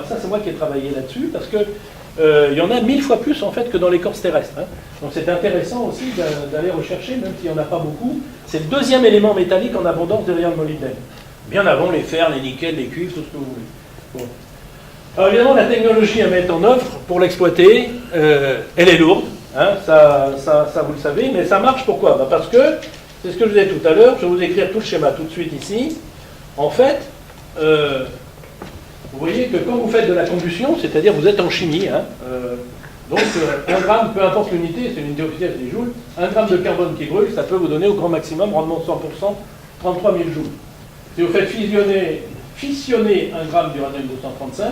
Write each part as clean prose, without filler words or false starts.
ça c'est moi qui ai travaillé là-dessus, parce que il y en a 1000 fois plus en fait que dans l'écorce terrestre. Hein. Donc c'est intéressant aussi d'aller rechercher, même s'il n'y en a pas beaucoup. C'est le deuxième élément métallique en abondance derrière le molybdène. Bien avant les fers, les nickels, les cuivres, tout ce que vous voulez. Bon. Alors évidemment, la technologie à mettre en œuvre pour l'exploiter, elle est lourde, hein, ça vous le savez, mais ça marche pourquoi? Bah parce que, c'est ce que je vous disais tout à l'heure, je vais vous écrire tout le schéma tout de suite ici. En fait, vous voyez que quand vous faites de la combustion, c'est-à-dire vous êtes en chimie, hein, donc 1 gramme, peu importe l'unité, c'est l'unité officielle, c'est les joules, 1 gramme de carbone qui brûle, ça peut vous donner au grand maximum, rendement de 100%, 33 000 joules. Si vous faites fissionner 1 gramme d'uranium-235,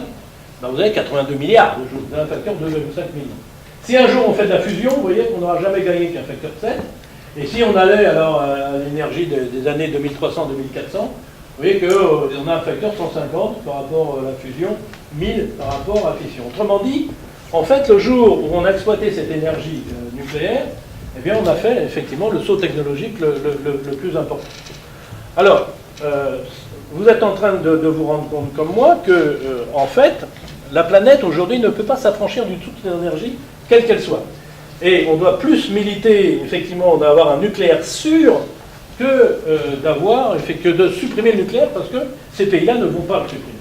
ben vous avez 82 milliards de joules, vous avez un facteur de 2,5 millions. Si un jour on fait de la fusion, vous voyez qu'on n'aura jamais gagné qu'un facteur 7, et si on allait alors à l'énergie des années 2300-2400, vous voyez qu'on a un facteur 150 par rapport à la fusion, 1000 par rapport à la fission. Autrement dit, en fait, le jour où on a exploité cette énergie nucléaire, eh bien, on a fait effectivement le saut technologique le plus important. Alors, vous êtes en train de vous rendre compte comme moi que, en fait, la planète aujourd'hui ne peut pas s'affranchir du tout de l'énergie, quelle qu'elle soit. Et on doit plus militer, effectivement, d'avoir un nucléaire sûr que de supprimer le nucléaire, parce que ces pays-là ne vont pas le supprimer.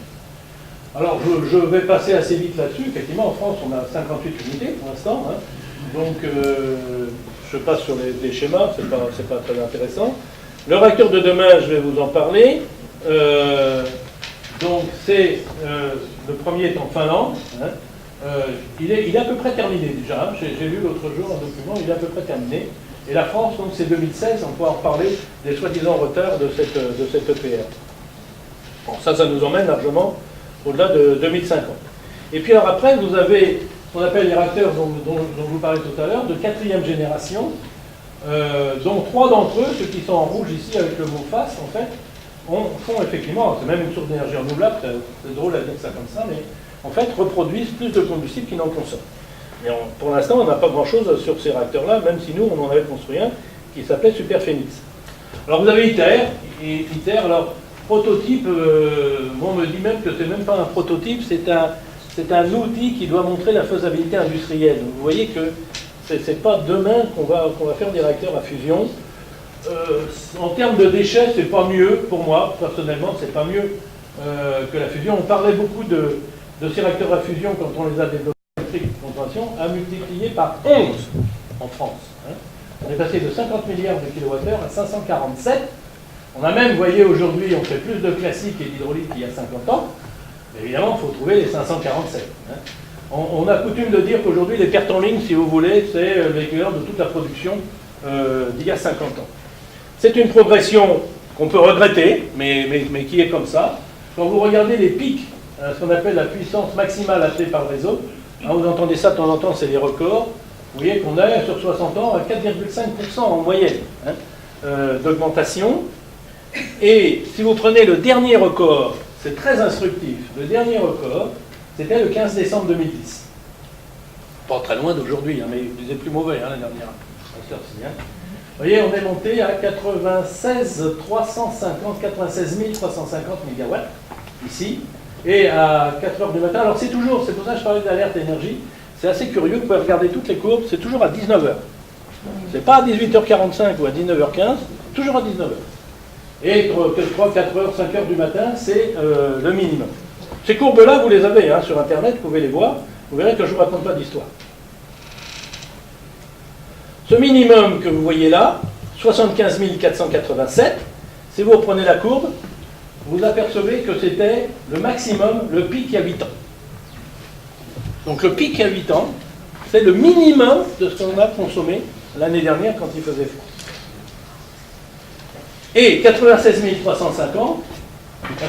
Alors, je vais passer assez vite là-dessus. Effectivement, en France, on a 58 unités pour l'instant. Hein. Donc, je passe sur les schémas, c'est pas très intéressant. Le réacteur de demain, je vais vous en parler. Donc, c'est le premier est en Finlande. Hein. Il est à peu près terminé déjà. Hein. J'ai lu l'autre jour un document, il est à peu près terminé. Et la France, donc c'est 2016, on pourra en reparler des soi-disant retards de cette EPR. Bon, ça nous emmène largement au-delà de 2050. Et puis alors après, vous avez ce qu'on appelle les réacteurs dont je vous parlais tout à l'heure, de 4e génération, dont 3 d'entre eux, ceux qui sont en rouge ici avec le mot face, en fait, font effectivement, c'est même une source d'énergie renouvelable, c'est drôle à dire ça comme ça, mais en fait reproduisent plus de combustible qu'ils n'en consomment. Mais pour l'instant, on n'a pas grand-chose sur ces réacteurs-là, même si nous, on en avait construit un qui s'appelait Super Phoenix. Alors vous avez ITER, et ITER, alors prototype, on me dit même que c'est même pas un prototype, c'est un outil qui doit montrer la faisabilité industrielle. Donc, vous voyez que c'est pas demain qu'on va faire des réacteurs à fusion. En termes de déchets, c'est pas mieux, pour moi, personnellement, c'est pas mieux que la fusion. On parlait beaucoup de ces réacteurs à fusion quand on les a développés à multiplier par 11 en France. Hein. On est passé de 50 milliards de kilowattheures à 547. On a même, vous voyez, aujourd'hui, on fait plus de classique et d'hydraulique qu'il y a 50 ans. Mais évidemment, il faut trouver les 547. Hein. On a coutume de dire qu'aujourd'hui, les pertes en ligne, si vous voulez, c'est l'équivalent de toute la production d'il y a 50 ans. C'est une progression qu'on peut regretter, mais qui est comme ça. Quand vous regardez les pics, ce qu'on appelle la puissance maximale appelée par le réseau, hein, vous entendez ça de temps en temps, c'est les records. Vous voyez qu'on est sur 60 ans à 4,5% en moyenne hein, d'augmentation. Et si vous prenez le dernier record, c'est très instructif, le dernier record, c'était le 15 décembre 2010. Pas très loin d'aujourd'hui, hein, mais vous êtes plus mauvais hein, l'année dernière. Hein. Vous voyez, on est monté à 96 350 mégawatts, ici, et à 4 heures du matin. Alors c'est pour ça que je parlais d'alerte énergie, c'est assez curieux, vous pouvez regarder toutes les courbes, c'est toujours à 19h. C'est pas à 18h45 ou à 19h15, toujours à 19h. Et 3, 4 heures, 5 heures du matin, c'est le minimum. Ces courbes-là, vous les avez hein, sur Internet, vous pouvez les voir, vous verrez que je ne vous raconte pas d'histoire. Ce minimum que vous voyez là, 75 487, si vous reprenez la courbe, vous apercevez que c'était le maximum, le pic il y a 8 ans. Donc le pic il y a 8 ans, c'est le minimum de ce qu'on a consommé l'année dernière quand il faisait froid. Et 96 350,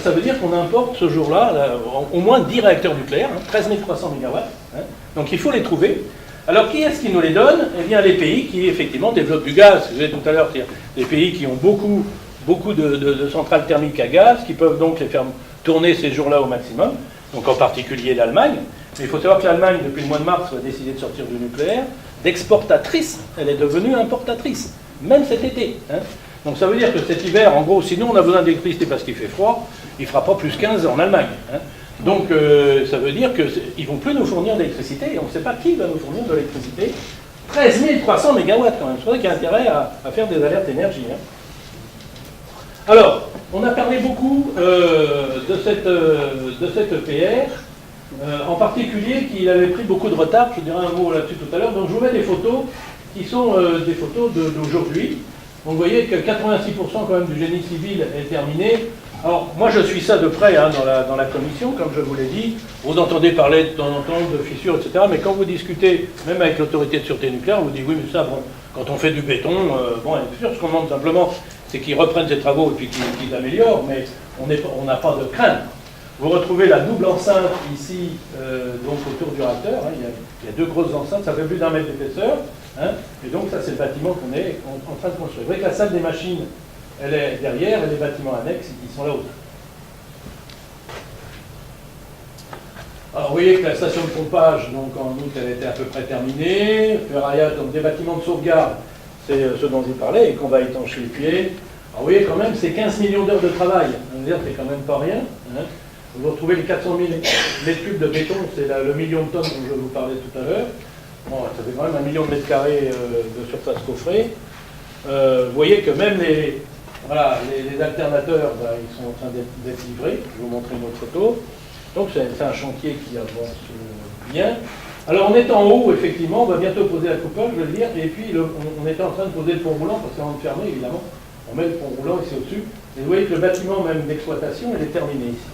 ça veut dire qu'on importe ce jour-là au moins 10 réacteurs nucléaires, hein, 13 300 MW. Hein, donc il faut les trouver. Alors qui est-ce qui nous les donne? Eh bien les pays qui effectivement développent du gaz. Vous avez tout à l'heure, des pays qui ont beaucoup de centrales thermiques à gaz, qui peuvent donc les faire tourner ces jours-là au maximum, donc en particulier l'Allemagne. Mais il faut savoir que l'Allemagne, depuis le mois de mars, a décidé de sortir du nucléaire. D'exportatrice, elle est devenue importatrice, même cet été. Hein. Donc ça veut dire que cet hiver, en gros, sinon on a besoin d'électricité parce qu'il fait froid, il ne fera pas plus 15 en Allemagne. Hein. Donc ça veut dire qu'ils ne vont plus nous fournir d'électricité, et on ne sait pas qui va nous fournir de l'électricité. 13 300 mégawatts quand même, c'est vrai qu'il y a intérêt à faire des alertes énergie. Hein. Alors, on a parlé beaucoup de cette EPR, en particulier qu'il avait pris beaucoup de retard, je dirai un mot là-dessus tout à l'heure. Donc je vous mets des photos qui sont des photos d'aujourd'hui. Donc vous voyez que 86% quand même du génie civil est terminé. Alors moi je suis ça de près hein, dans la commission, comme je vous l'ai dit. Vous entendez parler de temps en temps de fissures, etc. Mais quand vous discutez, même avec l'autorité de sûreté nucléaire, on vous dit oui mais ça, bon, quand on fait du béton, bon, bien sûr, ce qu'on demande simplement, c'est qu'ils reprennent ces travaux et puis qu'ils améliorent, mais on n'a pas de crainte. Vous retrouvez la double enceinte ici, donc autour du réacteur. Hein, il y a deux grosses enceintes, ça fait plus d'1 mètre d'épaisseur. Hein, et donc ça c'est le bâtiment qu'on est en train de construire. Vous voyez que la salle des machines, elle est derrière, et les bâtiments annexes, ils sont là-haut. Alors vous voyez que la station de pompage, donc en août, elle était à peu près terminée. Ferraillage, donc des bâtiments de sauvegarde, c'est ce dont je vous parlais, et qu'on va étancher les pieds. Alors vous voyez quand même, c'est 15 millions d'heures de travail. On va dire, c'est quand même pas rien. Hein. Vous retrouvez les 400 000 mètres cubes de béton, c'est le million de tonnes dont je vous parlais tout à l'heure. Bon, ça fait quand même 1 million de mètres carrés de surface coffrée. Vous voyez que même les alternateurs, ben, ils sont en train d'être livrés. Je vais vous montrer une autre photo. Donc c'est un chantier qui avance bien. Alors on est en haut, effectivement, on va bientôt poser la coupole, je veux dire, et puis on était en train de poser le pont roulant, parce qu'avant de fermer, évidemment, on met le pont roulant ici au-dessus. Et vous voyez que le bâtiment même d'exploitation, il est terminé ici.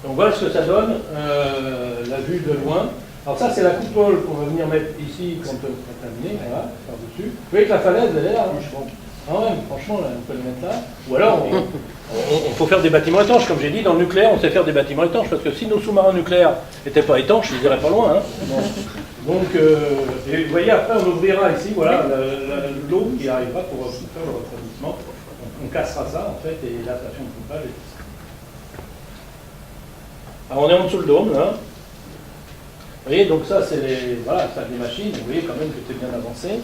Donc voilà ce que ça donne, la vue de loin. Alors ça, c'est la coupole qu'on va venir mettre ici quand on va terminer, voilà, par-dessus. Vous voyez que la falaise, elle est là. Hein. Quand même, franchement, là, on peut le mettre là. Ou alors, il faut faire des bâtiments étanches. Comme j'ai dit, dans le nucléaire, on sait faire des bâtiments étanches, parce que si nos sous-marins nucléaires n'étaient pas étanches, ils iraient pas loin. Hein. Bon. Donc, et vous voyez, après, on ouvrira ici, voilà, l'eau qui arrivera pour faire le refroidissement. On cassera ça, en fait, et la station de pompage est ici. Alors, on est en dessous le dôme, là. Vous voyez, donc ça, c'est voilà, ça, des machines. Vous voyez quand même que c'est bien avancé.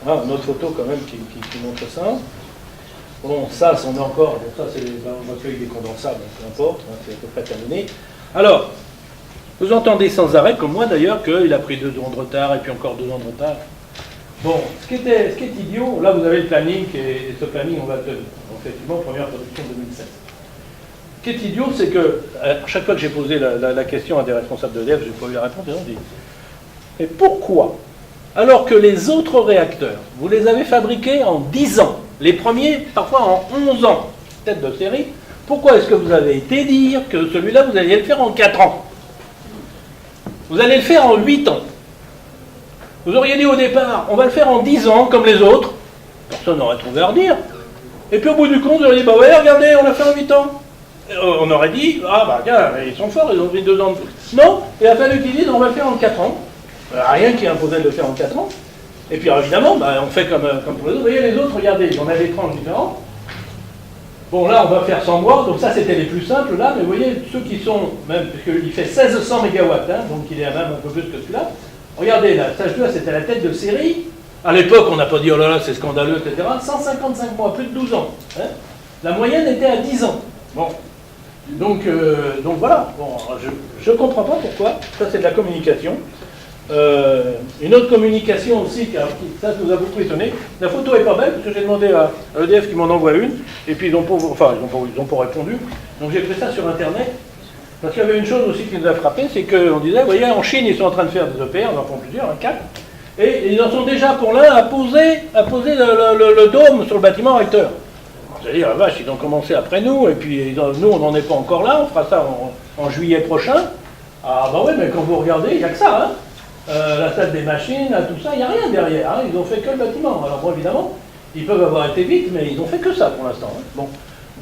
Voilà, une autre photo quand même qui montre ça. Bon, ça, on est encore. Donc ça, c'est un recueil des condensables, peu importe, hein, c'est à peu près terminé. Alors, vous entendez sans arrêt, comme moi d'ailleurs, qu'il a pris 2 ans de retard et puis encore 2 ans de retard. Bon, ce qui est idiot, là vous avez le planning, et ce planning, on va le tenir. Effectivement, première production 2007. Ce qui est idiot, c'est que, à chaque fois que j'ai posé la question à des responsables d'EDF, je n'ai pas eu la réponse, ils ont dit mais pourquoi, alors que les autres réacteurs, vous les avez fabriqués en 10 ans, les premiers parfois en 11 ans, tête de série, pourquoi est-ce que vous avez été dire que celui-là, vous alliez le faire en 4 ans? Vous allez le faire en 8 ans. Vous auriez dit au départ, on va le faire en 10 ans, comme les autres. Personne n'aurait trouvé à redire. Et puis au bout du compte, vous auriez dit, bah ouais, regardez, on l'a fait en 8 ans. On aurait dit, ah bah tiens, ils sont forts, ils ont pris 2 ans de plus. Non, il a fallu qu'ils disent, on va le faire en 4 ans. Rien qui imposait de le faire en 4 ans. Et puis alors, évidemment, bah, on fait comme pour les autres. Vous voyez, les autres, regardez, il y en avait 30 différents. Bon, là, on va faire 100 mois, donc ça, c'était les plus simples, là. Mais vous voyez, ceux qui sont, même, puisqu'il fait 1600 mégawatts, hein, donc il est même un peu plus que celui-là. Regardez, là, stage 2, c'était la tête de série. À l'époque, on n'a pas dit, oh là là, c'est scandaleux, etc. 155 mois, plus de 12 ans. Hein. La moyenne était à 10 ans. Bon. Donc voilà. Bon, je ne comprends pas pourquoi. Ça, c'est de la communication. Une autre communication aussi, ça nous a beaucoup étonné. La photo est pas belle, parce que j'ai demandé à l'EDF qu'ils m'en envoient une, et puis ils n'ont pas répondu. Donc j'ai fait ça sur Internet. Parce qu'il y avait une chose aussi qui nous a frappé, c'est qu'on disait, vous voyez, en Chine, ils sont en train de faire des EPR, ils en font plusieurs, 4, et ils en sont déjà pour l'un à poser le dôme sur le bâtiment recteur. C'est-à-dire, la vache, ils ont commencé après nous, et puis nous, on n'en est pas encore là, on fera ça en juillet prochain. Ah bah oui, mais quand vous regardez, il n'y a que ça, hein. La salle des machines, tout ça, il n'y a rien derrière, hein. Ils ont fait que le bâtiment. Alors bon, évidemment, ils peuvent avoir été vite, mais ils n'ont fait que ça pour l'instant. Hein. Bon.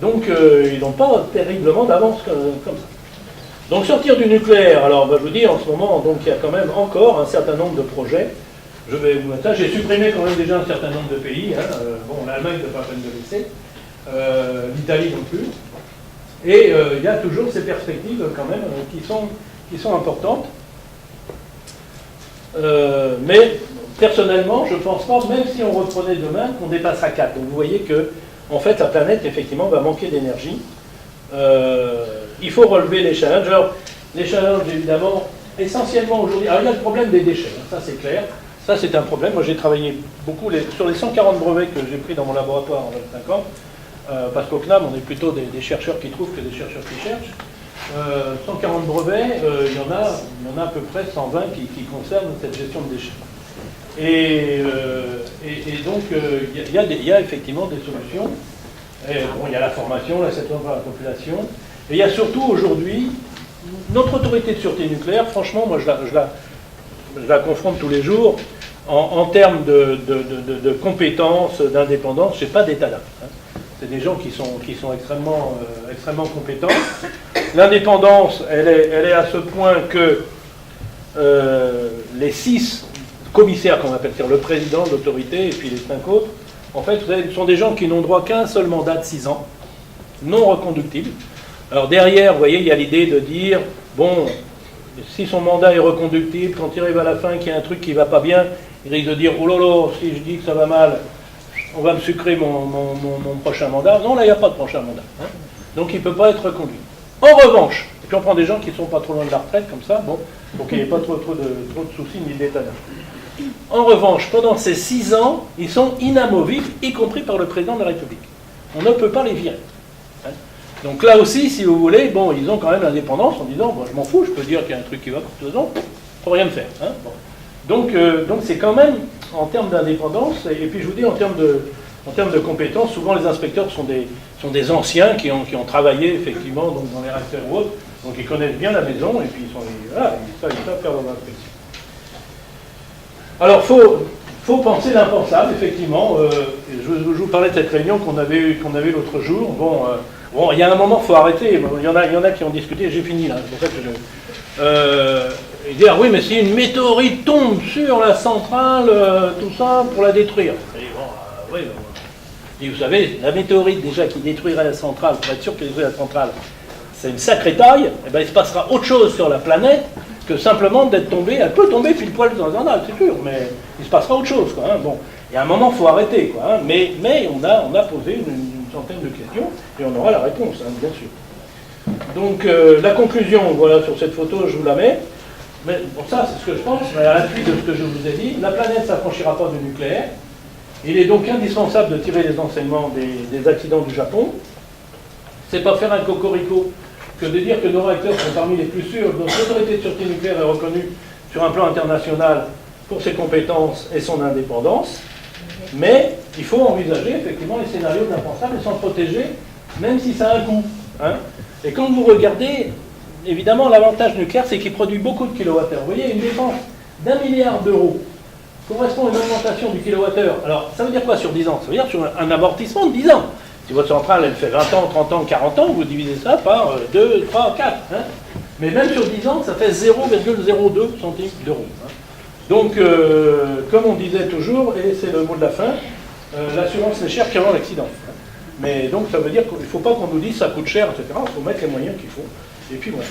Donc, ils n'ont pas terriblement d'avance comme ça. Donc, sortir du nucléaire, alors, bah, je vous dis, en ce moment, donc, il y a quand même encore un certain nombre de projets. Je vais vous mettre ça. J'ai supprimé quand même déjà un certain nombre de pays. Hein. Bon, l'Allemagne ne pas peine de laisser. L'Italie non plus. Et il y a toujours ces perspectives quand même qui sont importantes. Mais personnellement, je ne pense pas, même si on reprenait demain, qu'on dépassera 4. Donc vous voyez que, en fait, la planète, effectivement, va manquer d'énergie. il faut relever les challenges. Alors, les challenges, évidemment, essentiellement aujourd'hui... Alors, il y a le problème des déchets, hein, ça c'est clair. Ça, c'est un problème. Moi, j'ai travaillé beaucoup sur les 140 brevets que j'ai pris dans mon laboratoire en 25 ans, parce qu'au CNAM, on est plutôt des chercheurs qui trouvent que des chercheurs qui cherchent. 140 brevets, il y en a à peu près 120 qui concernent cette gestion de déchets. Et donc, il y a effectivement des solutions. Il y a la formation, l'acceptation par la population. Et il y a surtout aujourd'hui, notre autorité de sûreté nucléaire, franchement, moi je la confronte tous les jours, en termes de compétences, d'indépendance, je n'ai pas d'état d'âme. Hein. C'est des gens qui sont extrêmement compétents. L'indépendance, elle est à ce point que les 6 commissaires, qu'on appelle, c'est-à-dire le président de l'autorité et puis les 5 autres, en fait, ce sont des gens qui n'ont droit qu'à un seul mandat de 6 ans, non reconductible. Alors derrière, vous voyez, il y a l'idée de dire, bon, si son mandat est reconductible, quand il arrive à la fin qu'il y a un truc qui ne va pas bien, il risque de dire, oh là là, si je dis que ça va mal, on va me sucrer mon prochain mandat. Non, là, il n'y a pas de prochain mandat. Hein. Donc, il ne peut pas être reconduit. En revanche, et puis on prend des gens qui ne sont pas trop loin de la retraite, comme ça, bon, pour qu'il n'y ait pas trop de soucis ni d'état d'âme. En revanche, pendant ces 6 ans, ils sont inamovibles, y compris par le président de la République. On ne peut pas les virer. Hein. Donc là aussi, si vous voulez, bon, ils ont quand même l'indépendance en disant, bon, je m'en fous, je peux dire qu'il y a un truc qui va pour 2 ans, il ne faut rien me faire. Hein. Bon. Donc c'est quand même, en termes d'indépendance, et puis je vous dis, en termes de compétences, souvent les inspecteurs sont des anciens qui ont travaillé effectivement donc, dans les réacteurs ou autres, donc ils connaissent bien la maison, et puis ils savent faire leur inspection. Alors, faut penser l'impensable, effectivement. Je vous parlais de cette réunion qu'on avait eue l'autre jour. Bon, il y a un moment, il faut arrêter. Il y en a qui ont discuté, j'ai fini là, c'est pour ça que ils disent, oui, mais si une météorite tombe sur la centrale, tout ça, pour la détruire. Et bon, oui, et vous savez, la météorite déjà qui détruirait la centrale, pour être sûr qu'elle détruirait la centrale, c'est une sacrée taille, et bien il se passera autre chose sur la planète que simplement d'être tombée. Elle peut tomber pile poil dans un arbre, c'est sûr, mais il se passera autre chose, quoi. Hein. Bon, il y a un moment, il faut arrêter, quoi. Hein. Mais on a posé une centaine de questions, et on aura la réponse, hein, bien sûr. Donc, la conclusion, voilà, sur cette photo, je vous la mets. Mais bon, ça, c'est ce que je pense, mais à l'appui de ce que je vous ai dit, la planète ne s'affranchira pas du nucléaire. Il est donc indispensable de tirer les enseignements des accidents du Japon. C'est pas faire un cocorico que de dire que nos réacteurs sont parmi les plus sûrs. Notre autorité de sûreté nucléaire est reconnue sur un plan international pour ses compétences et son indépendance. Mais il faut envisager effectivement les scénarios de l'impensable et s'en protéger, même si ça a un coût. Hein. Et quand vous regardez, évidemment, l'avantage nucléaire, c'est qu'il produit beaucoup de kilowattheures. Vous voyez, une dépense d'1 milliard d'euros correspond à une augmentation du kilowattheure. Alors, ça veut dire quoi sur 10 ans? Ça veut dire sur un amortissement de 10 ans. Si votre centrale, elle fait 20 ans, 30 ans, 40 ans, vous divisez ça par 2, 3, 4. Hein. Mais même sur 10 ans, ça fait 0,02 centimes d'euros. Hein. Donc, comme on disait toujours, et c'est le mot de la fin, l'assurance n'est chère qu'avant l'accident. Hein. Mais donc, ça veut dire qu'il ne faut pas qu'on nous dise ça coûte cher, etc. Il faut mettre les moyens qu'il faut. Et puis voilà.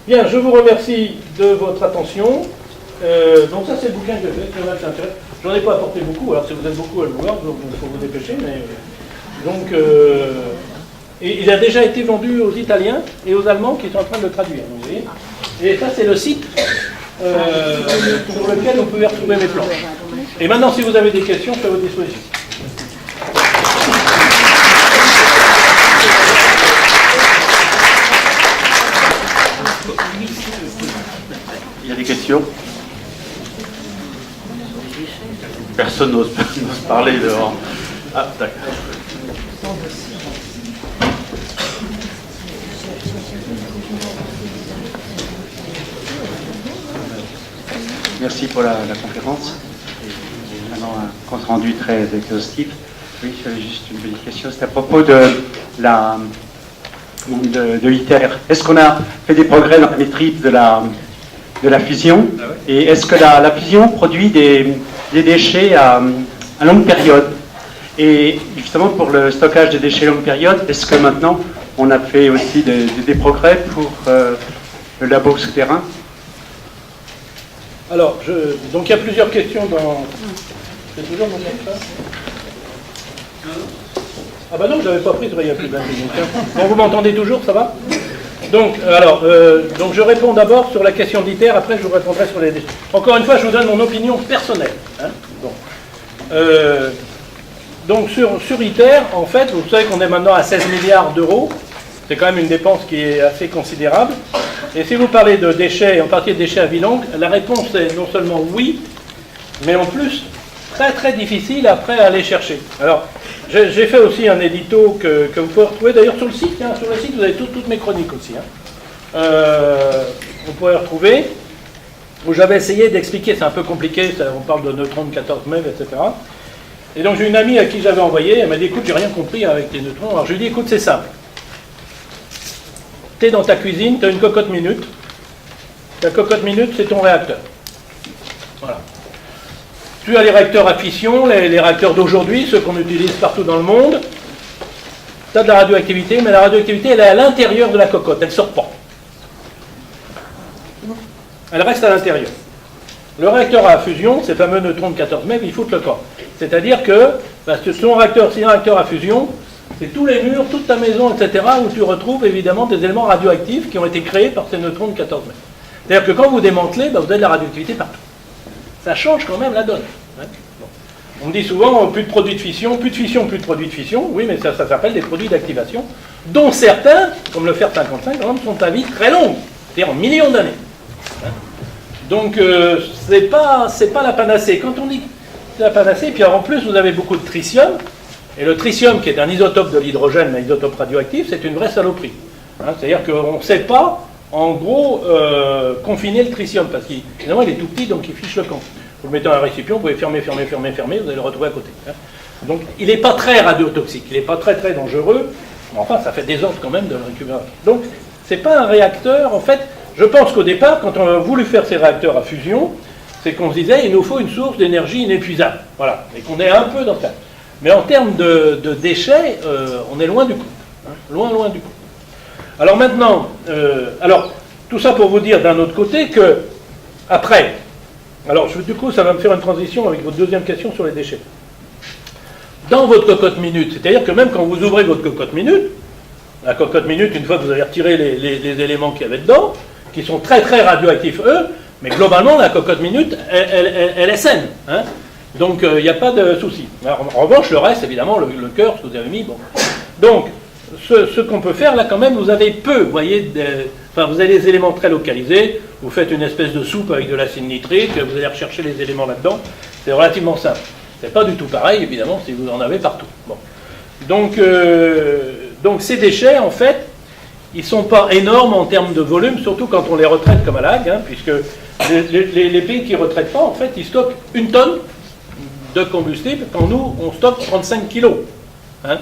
Bien, je vous remercie de votre attention. Donc ça, c'est le bouquin que j'ai fait, qui m'intéresse. J'en ai pas apporté beaucoup, alors si vous êtes beaucoup à le voir, donc il faut vous dépêcher. Mais donc, et il a déjà été vendu aux Italiens et aux Allemands qui sont en train de le traduire. Vous voyez. Et ça, c'est le site sur lequel vous pouvez retrouver mes planches. Et maintenant, si vous avez des questions, je suis à votre disposition. Il y a des questions? Personne n'ose parler dehors. Ah, d'accord. Merci pour la conférence. Et vraiment un compte rendu très exhaustif. Oui, j'avais juste une petite question. C'est à propos de l'ITER. Est-ce qu'on a fait des progrès dans la maîtrise de la fusion? Et est-ce que la fusion produit des déchets à longue période? Et justement, pour le stockage des déchets à longue période, est-ce que maintenant, on a fait aussi des progrès pour le labo souterrain? Alors, donc il y a plusieurs questions dans... C'est toujours mon ça. Ah bah non, je l'avais pas pris, il y a plus d'un Bon, vous m'entendez toujours, ça va? Donc, donc je réponds d'abord sur la question d'ITER, après je vous répondrai sur les déchets. Encore une fois, je vous donne mon opinion personnelle. Hein. Donc sur ITER, en fait, vous savez qu'on est maintenant à 16 milliards d'euros. C'est quand même une dépense qui est assez considérable. Et si vous parlez de déchets, en particulier de déchets à vie longue, la réponse est non seulement oui, mais en plus très très difficile après à aller chercher. Alors, j'ai fait aussi un édito que vous pouvez retrouver d'ailleurs sur le site. Hein, sur le site, vous avez toutes mes chroniques aussi. Hein. Vous pouvez retrouver, où j'avais essayé d'expliquer, c'est un peu compliqué, on parle de neutrons de 14 MeV, etc. Et donc j'ai une amie à qui j'avais envoyé, elle m'a dit, écoute, j'ai rien compris avec tes neutrons. Alors je lui ai dit, écoute, c'est simple. Tu es dans ta cuisine, tu as une cocotte minute. Ta cocotte minute, c'est ton réacteur. Voilà. Tu as les réacteurs à fission, les réacteurs d'aujourd'hui, ceux qu'on utilise partout dans le monde. Tu as de la radioactivité, mais la radioactivité, elle est à l'intérieur de la cocotte, elle ne sort pas. Elle reste à l'intérieur. Le réacteur à fusion, ces fameux neutrons de 14 MeV, ils foutent le corps. C'est-à-dire que, ton réacteur, si un réacteur à fusion, c'est tous les murs, toute ta maison, etc., où tu retrouves évidemment des éléments radioactifs qui ont été créés par ces neutrons de 14 MeV. C'est-à-dire que quand vous démantelez, vous avez de la radioactivité partout. Ça change quand même la donne. Hein. Bon. On me dit souvent, plus de produits de fission, plus de fission, plus de produits de fission. Oui, mais ça s'appelle des produits d'activation, dont certains, comme le fer 55, quand même, sont à vie très longue, c'est-à-dire en millions d'années. Hein. Donc, c'est pas la panacée. Quand on dit que c'est la panacée, puis alors, en plus, vous avez beaucoup de tritium, et le tritium, qui est un isotope de l'hydrogène, un isotope radioactif, c'est une vraie saloperie. Hein. C'est-à-dire qu'on ne sait pas, en gros, confiner le tritium, parce qu'évidemment, il est tout petit, donc il fiche le camp. Vous le mettez dans un récipient, vous pouvez fermer, vous allez le retrouver à côté. Hein. Donc, il n'est pas très radiotoxique, il n'est pas très très dangereux, mais enfin, ça fait des ordres quand même de le récupérer. Donc, c'est pas un réacteur, en fait, je pense qu'au départ, quand on a voulu faire ces réacteurs à fusion, c'est qu'on se disait, il nous faut une source d'énergie inépuisable. Voilà, et qu'on est un peu dans ça. Mais en termes de déchets, on est loin du compte. Hein, loin du compte. Alors maintenant, tout ça pour vous dire d'un autre côté que, après, du coup, ça va me faire une transition avec votre deuxième question sur les déchets. Dans votre cocotte minute, c'est-à-dire que même quand vous ouvrez votre cocotte minute, la cocotte minute, une fois que vous avez retiré les éléments qu'il y avait dedans, qui sont très très radioactifs eux, mais globalement, la cocotte minute, elle est saine. Hein. Donc, il n'y a pas de souci. En revanche, le reste, évidemment, le cœur, ce que vous avez mis, bon. Donc, ce qu'on peut faire, là, quand même, vous avez peu, vous voyez, vous avez des éléments très localisés, vous faites une espèce de soupe avec de l'acide nitrique, vous allez rechercher les éléments là-dedans, c'est relativement simple. C'est pas du tout pareil, évidemment, si vous en avez partout. Bon. Donc, ces déchets, en fait, ils ne sont pas énormes en termes de volume, surtout quand on les retraite comme à l'AG, hein, puisque les pays qui ne retraitent pas, en fait, ils stockent 1 tonne de combustible, quand nous, on stocke 35 kilos. Hein,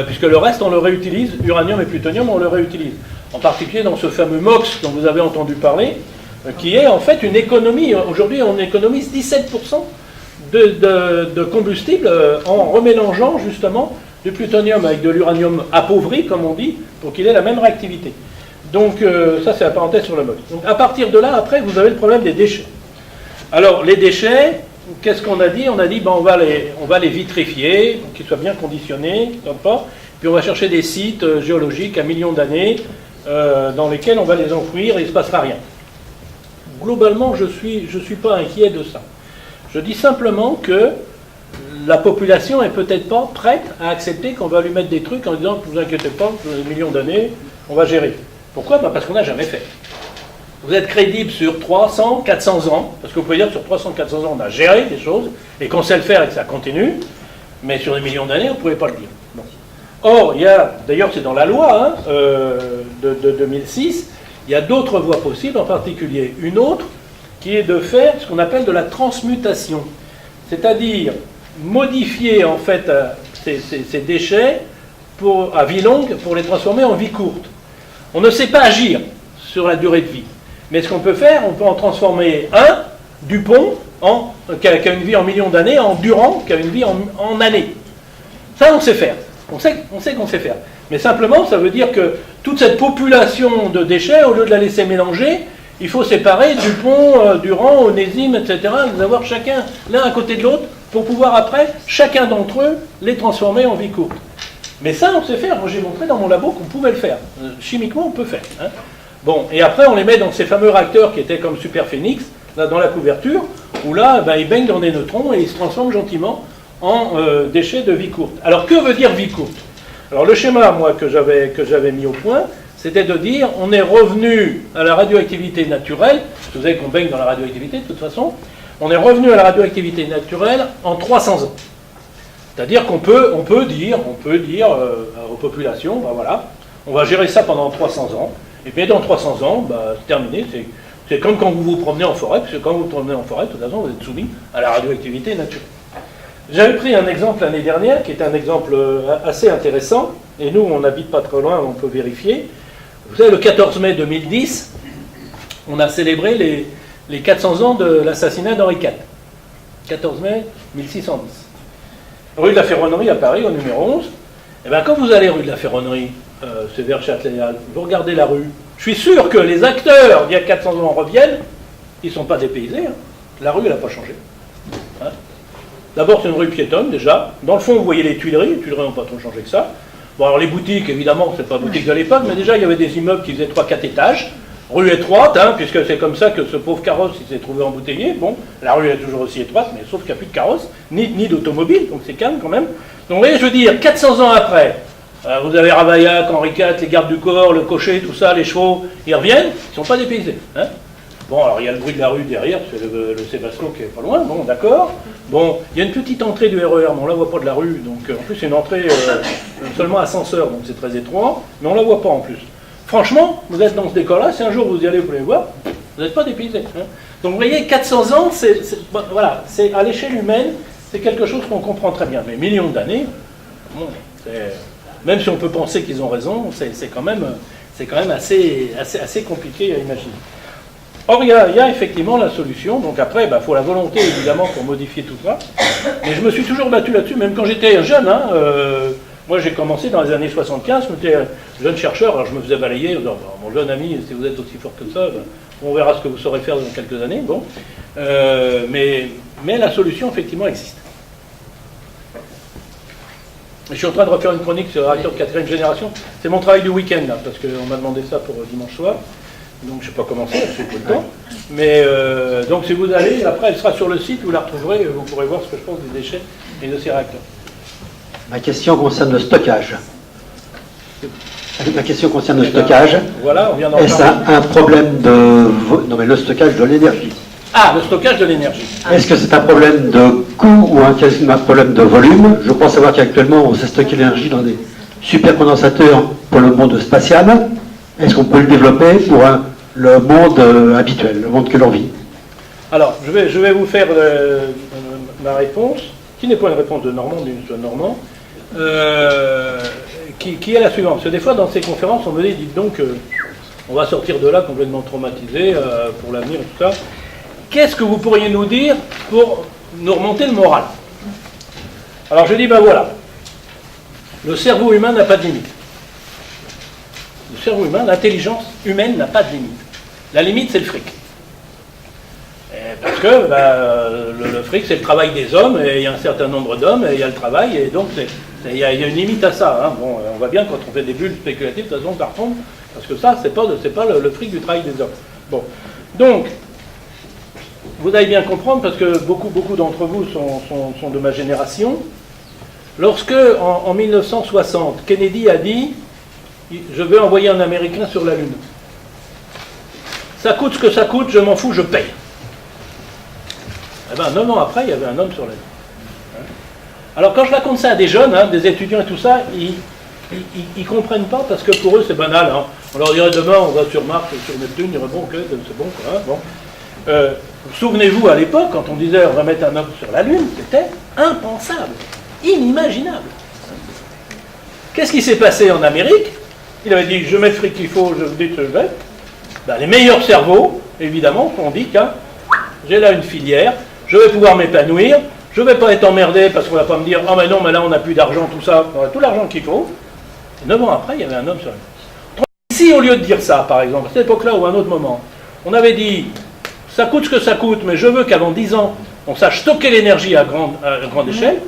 puisque le reste, on le réutilise, uranium et plutonium, on le réutilise. En particulier dans ce fameux MOX dont vous avez entendu parler, qui est en fait une économie. Aujourd'hui, on économise 17% de combustible en remélangeant justement du plutonium avec de l'uranium appauvri, comme on dit, pour qu'il ait la même réactivité. Donc ça, c'est la parenthèse sur le MOX. Donc à partir de là, après, vous avez le problème des déchets. Alors, les déchets, qu'est-ce qu'on a dit? On a dit, on va les vitrifier, qu'ils soient bien conditionnés, puis on va chercher des sites géologiques à millions d'années dans lesquels on va les enfouir et il ne se passera rien. Globalement, je suis pas inquiet de ça. Je dis simplement que la population est peut-être pas prête à accepter qu'on va lui mettre des trucs en disant, ne vous inquiétez pas, des millions d'années, on va gérer. Pourquoi? Parce qu'on n'a jamais fait. Vous êtes crédible sur 300, 400 ans, parce que vous pouvez dire que sur 300, 400 ans, on a géré des choses, et qu'on sait le faire et que ça continue, mais sur des millions d'années, on ne pouvait pas le dire. Bon. Or, il y a, d'ailleurs c'est dans la loi de 2006, il y a d'autres voies possibles, en particulier une autre, qui est de faire ce qu'on appelle de la transmutation. C'est-à-dire modifier en fait ces déchets à vie longue pour les transformer en vie courte. On ne sait pas agir sur la durée de vie. Mais ce qu'on peut faire, on peut en transformer un, Dupont, qui a une vie en millions d'années, en Durand, qui a une vie en années. Ça, on sait faire. On sait qu'on sait faire. Mais simplement, ça veut dire que toute cette population de déchets, au lieu de la laisser mélanger, il faut séparer Dupont, Durand, Onésime, etc., les avoir chacun l'un à côté de l'autre, pour pouvoir après, chacun d'entre eux, les transformer en vie courte. Mais ça, on sait faire. Moi, j'ai montré dans mon labo qu'on pouvait le faire. Chimiquement, on peut faire. Hein. Bon, et après, on les met dans ces fameux réacteurs qui étaient comme Superphénix, là, dans la couverture, où là, ben, ils baignent dans des neutrons et ils se transforment gentiment en déchets de vie courte. Alors, que veut dire vie courte? Alors, le schéma, moi, que j'avais mis au point, c'était de dire, on est revenu à la radioactivité naturelle, vous savez qu'on baigne dans la radioactivité, de toute façon, on est revenu à la radioactivité naturelle en 300 ans. C'est-à-dire qu'on peut dire aux populations, ben voilà, on va gérer ça pendant 300 ans, et puis dans 300 ans, ben, c'est terminé, c'est comme quand vous vous promenez en forêt, parce que quand vous vous promenez en forêt, de toute façon, vous êtes soumis à la radioactivité naturelle. J'avais pris un exemple l'année dernière, qui est un exemple assez intéressant, et nous, on n'habite pas très loin, on peut vérifier. Vous savez, le 14 mai 2010, on a célébré les 400 ans de l'assassinat d'Henri IV. 14 mai 1610. Rue de la Ferronnerie à Paris, au numéro 11. Et bien, quand vous allez rue de la Ferronnerie, c'est vers Châtelet-Léal, vous regardez la rue, je suis sûr que les acteurs d'il y a 400 ans reviennent, ils ne sont pas dépaysés. Hein. La rue, elle n'a pas changé. Hein. D'abord, c'est une rue piétonne, déjà. Dans le fond, vous voyez les Tuileries n'ont pas trop changé que ça. Bon, alors les boutiques, évidemment, c'est pas boutique de l'époque, mais déjà, il y avait des immeubles qui faisaient 3-4 étages. Rue étroite, hein, puisque c'est comme ça que ce pauvre carrosse il s'est trouvé embouteillé. Bon, la rue est toujours aussi étroite, mais sauf qu'il n'y a plus de carrosse, ni d'automobile, donc c'est calme quand même. Donc vous voyez, je veux dire, 400 ans après, vous avez Ravaillac, Henri IV, les gardes du corps, le cocher, tout ça, les chevaux, ils reviennent, ils ne sont pas dépaysés. Hein. Bon, alors il y a le bruit de la rue derrière, c'est le Sébastien qui est pas loin, bon, d'accord. Bon, il y a une petite entrée du RER, mais on ne la voit pas de la rue, donc en plus c'est une entrée seulement ascenseur, donc c'est très étroit, mais on ne la voit pas en plus. Franchement, vous êtes dans ce décor-là, si un jour vous y allez, vous pouvez voir, vous n'êtes pas dépaysé. Hein. Donc vous voyez, 400 ans, voilà, c'est à l'échelle humaine, c'est quelque chose qu'on comprend très bien. Mais millions d'années, bon, même si on peut penser qu'ils ont raison, c'est quand même assez compliqué à imaginer. Or, il y a effectivement la solution, donc après, il faut la volonté évidemment pour modifier tout ça. Mais je me suis toujours battu là-dessus, même quand j'étais jeune. Hein, moi, j'ai commencé dans les années 75, j'étais jeune chercheur, alors je me faisais balayer, en mon jeune ami, si vous êtes aussi fort que ça, on verra ce que vous saurez faire dans quelques années. Bon. Mais la solution, effectivement, existe. Je suis en train de refaire une chronique sur le réacteur de 4e génération. C'est mon travail du week-end, là, parce qu'on m'a demandé ça pour dimanche soir. Donc je n'ai pas commencé, c'est pas le temps. Mais donc si vous allez, après elle sera sur le site, vous la retrouverez, vous pourrez voir ce que je pense des déchets et de ces réacteurs. Ma question concerne le stockage. Ma question concerne le stockage. Voilà, on vient d'en Est-ce un problème de... Non mais le stockage de l'énergie. Ah, le stockage de l'énergie. Est-ce que c'est un problème de coût ou un problème de volume? Je crois savoir qu'actuellement on sait stocker l'énergie dans des supercondensateurs pour le monde spatial. Est-ce qu'on peut le développer pour le monde habituel, le monde que l'on vit? Alors, je vais vous faire ma réponse, qui n'est pas une réponse de Normand, d'une seule Normand, qui est la suivante. Parce que des fois, dans ces conférences, on me dit, dites donc, on va sortir de là complètement traumatisé pour l'avenir et tout ça. Qu'est-ce que vous pourriez nous dire pour nous remonter le moral? Alors, je dis, ben voilà, le cerveau humain n'a pas de limite. Le cerveau humain, l'intelligence humaine n'a pas de limite. La limite, c'est le fric. Parce que le fric, c'est le travail des hommes, et il y a un certain nombre d'hommes, et il y a le travail, et donc il y a une limite à ça. Hein. Bon, on voit bien quand on fait des bulles spéculatives, de toute façon, ça retombe, parce que ça, c'est pas le fric du travail des hommes. Bon, donc, vous allez bien comprendre, parce que beaucoup d'entre vous sont de ma génération, lorsque, en 1960, Kennedy a dit « Je veux envoyer un Américain sur la Lune. Ça coûte ce que ça coûte, je m'en fous, je paye. » Eh bien, 9 ans après, il y avait un homme sur la Lune. Alors, quand je raconte ça à des jeunes, hein, des étudiants et tout ça, ils ne comprennent pas parce que pour eux, c'est banal. Hein. On leur dirait demain, on va sur Mars, sur Neptune, ils diraient bon, ok, c'est bon, quoi. Hein, bon. Souvenez-vous, à l'époque, quand on disait on va mettre un homme sur la Lune, c'était impensable, inimaginable. Qu'est-ce qui s'est passé en Amérique? Il avait dit, je mets le fric qu'il faut, je vous dis que je vais. Ben, les meilleurs cerveaux, évidemment, ont dit qu'un j'ai là une filière, je vais pouvoir m'épanouir, je ne vais pas être emmerdé parce qu'on ne va pas me dire, oh mais non, mais là on n'a plus d'argent, tout ça, on a tout l'argent qu'il faut. Et 9 ans après, il y avait un homme sur la Lune. Si au lieu de dire ça, par exemple, à cette époque-là ou à un autre moment, on avait dit, ça coûte ce que ça coûte, mais je veux qu'avant 10 ans, on sache stocker l'énergie à grande échelle,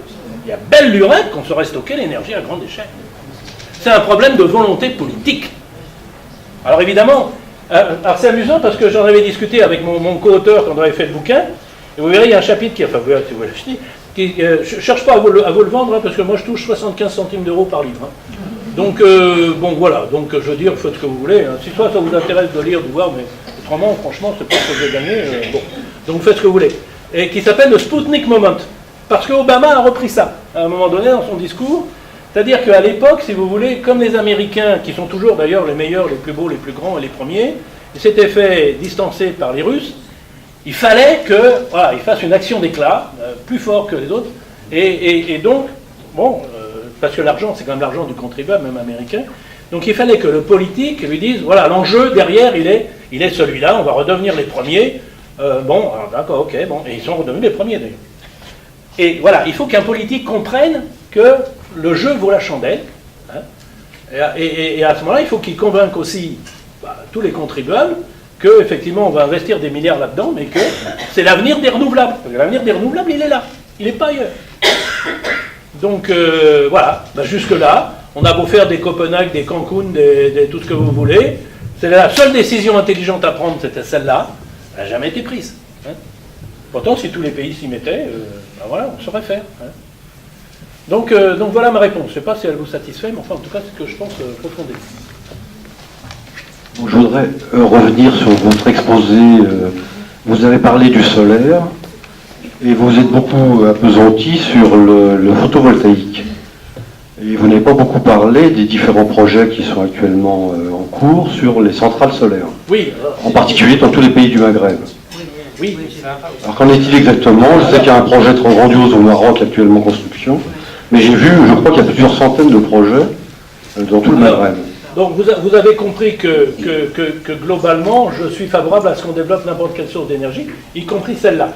il y a belle lurette qu'on saurait stocker l'énergie à grande échelle. c'est un problème de volonté politique. Alors évidemment, alors c'est amusant parce que j'en avais discuté avec mon co-auteur quand on avait fait le bouquin, et vous verrez, il y a un chapitre qui, enfin vous verrez si vous l'achetez, qui, je ne cherche pas à vous le vendre, hein, parce que moi je touche 75 centimes d'euros par livre. Hein. Donc, bon voilà, donc je veux dire, faites ce que vous voulez. Hein. Si soit ça vous intéresse de lire, de voir, mais autrement, franchement, c'est pas ce que j'ai gagné. Bon. Donc faites ce que vous voulez. Et qui s'appelle le Sputnik Moment. Parce que Obama a repris ça, à un moment donné, dans son discours. C'est-à-dire qu'à l'époque, si vous voulez, comme les Américains, qui sont toujours d'ailleurs les meilleurs, les plus beaux, les plus grands et les premiers, ils s'étaient fait distancer par les Russes, il fallait que, voilà, ils fassent une action d'éclat, plus fort que les autres. Et donc, bon, parce que l'argent, c'est quand même l'argent du contribuable, même américain. Donc il fallait que le politique lui dise, voilà, l'enjeu derrière, il est celui-là, on va redevenir les premiers. Bon, alors d'accord, ok, bon, et ils sont redevenus les premiers d'ailleurs. Et voilà, il faut qu'un politique comprenne que le jeu vaut la chandelle. Hein, et à ce moment-là, il faut qu'il convainque aussi tous les contribuables qu'effectivement, on va investir des milliards là-dedans, mais que c'est l'avenir des renouvelables. Parce que l'avenir des renouvelables, il est là, il n'est pas ailleurs. Donc voilà, jusque-là, on a beau faire des Copenhague, des Cancun, tout ce que vous voulez, c'est la seule décision intelligente à prendre, c'était celle-là, elle n'a jamais été prise. Hein. Pourtant, si tous les pays s'y mettaient, ben voilà, on saurait faire. Hein. Donc voilà ma réponse. Je ne sais pas si elle vous satisfait, mais enfin, en tout cas, c'est ce que je pense profondément. Je voudrais revenir sur votre exposé. Vous avez parlé du solaire et vous êtes beaucoup appesanti sur le photovoltaïque. Et vous n'avez pas beaucoup parlé des différents projets qui sont actuellement en cours sur les centrales solaires. Oui. En particulier dans tous les pays du Maghreb. Oui. Alors qu'en est-il exactement? Je sais qu'il y a un projet très grandiose au Maroc actuellement en construction, mais j'ai vu, je crois qu'il y a plusieurs centaines de projets dans tout le Maghreb. Donc vous avez compris que globalement, je suis favorable à ce qu'on développe n'importe quelle source d'énergie, y compris celle-là.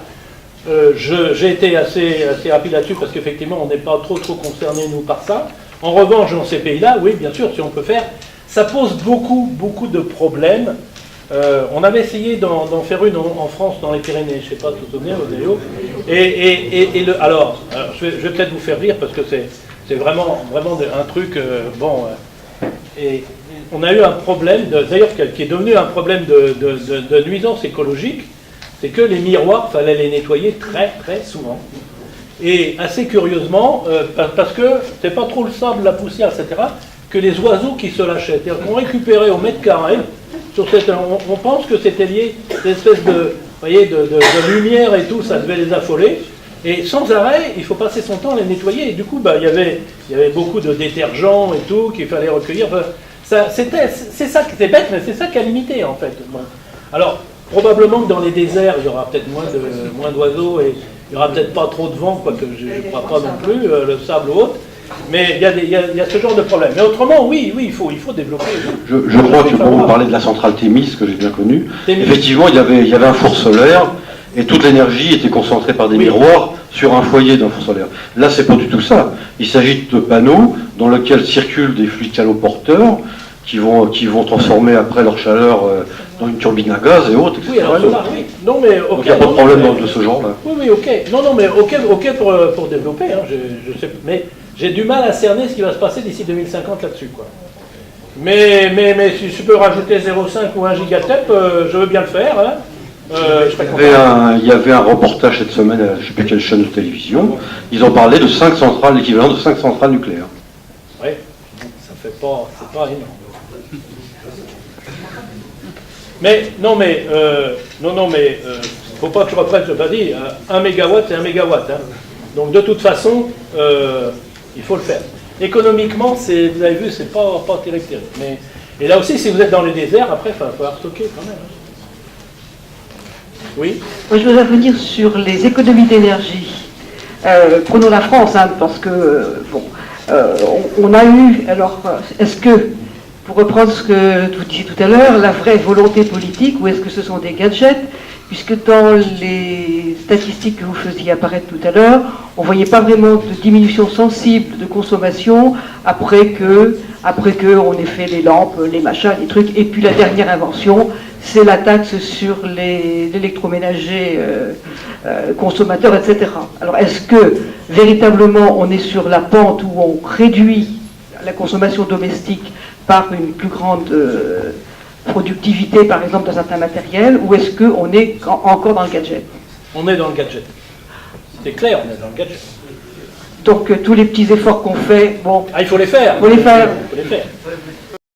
J'ai été assez rapide là-dessus parce qu'effectivement, on n'est pas trop concerné, nous, par ça. En revanche, dans ces pays-là, oui, bien sûr, si on peut faire, ça pose beaucoup de problèmes. On avait essayé d'en faire une en France, dans les Pyrénées, je ne sais pas si vous vous souvenez, Odéo. Alors, je vais peut-être vous faire rire parce que c'est vraiment un truc, et on a eu un problème, d'ailleurs qui est devenu un problème de nuisance écologique, c'est que les miroirs, fallait les nettoyer très souvent. Et assez curieusement, parce que c'est pas trop le sable, la poussière, etc., que les oiseaux qui se lâchaient, c'est-à-dire qu'on récupérait au mètre carré, on pense que c'était lié à cette espèce de lumière et tout, ça devait les affoler. Et sans arrêt, il faut passer son temps à les nettoyer. Et du coup, il y avait beaucoup de détergents et tout qu'il fallait recueillir. C'est ça qui était bête, mais c'est ça qui a limité, en fait. Bon. Alors, probablement que dans les déserts, il y aura peut-être moins d'oiseaux et il n'y aura peut-être pas trop de vent, quoique je ne crois pas non plus, le sable ou autre. Mais il y a ce genre de problème. Mais autrement, oui, il faut développer. Je crois que pour vous parler de la centrale Thémis, que j'ai bien connue, effectivement, il y avait un four solaire et toute l'énergie était concentrée par des miroirs sur un foyer d'un four solaire. Là, c'est pas du tout ça. Il s'agit de panneaux dans lesquels circulent des fluides caloporteurs qui vont transformer après leur chaleur dans une turbine à gaz et autres, etc. Oui, alors là, oui. Non, mais ok. Donc il n'y a pas de problème de ce genre-là. Oui, ok. Non, mais ok pour développer. Hein, je sais, mais j'ai du mal à cerner ce qui va se passer d'ici 2050 là-dessus, quoi. Mais si je peux rajouter 0,5 ou 1 gigatep, je veux bien le faire. Hein. Il y avait un reportage cette semaine à je ne sais plus quelle chaîne de télévision. Ils ont parlé de 5 centrales, l'équivalent de 5 centrales nucléaires. Oui, ça fait pas, c'est pas énorme. Mais faut pas que je reprenne ce que je dis. 1 mégawatt, c'est 1 mégawatt. Hein. Donc de toute façon, il faut le faire. Économiquement, vous avez vu, c'est pas terrible. Mais, et là aussi, si vous êtes dans le désert, après, il va falloir stocker quand même. Hein. Oui. Moi, je voudrais revenir sur les économies d'énergie. Prenons la France, hein, parce que, on a eu, alors, est-ce que, pour reprendre ce que vous disiez tout à l'heure, la vraie volonté politique, ou est-ce que ce sont des gadgets? Puisque dans les statistiques que vous faisiez apparaître tout à l'heure, on ne voyait pas vraiment de diminution sensible de consommation après que on ait fait les lampes, les machins, les trucs. Et puis la dernière invention, c'est la taxe sur l'électroménager consommateurs, etc. Alors est-ce que véritablement on est sur la pente où on réduit la consommation domestique par une plus grande productivité, par exemple, dans certains matériels, ou est-ce qu'on est encore dans le gadget? On est dans le gadget. C'est clair, on est dans le gadget. Donc tous les petits efforts qu'on fait, bon... Ah, il faut les faire. Il faut les faire. Il faut les faire.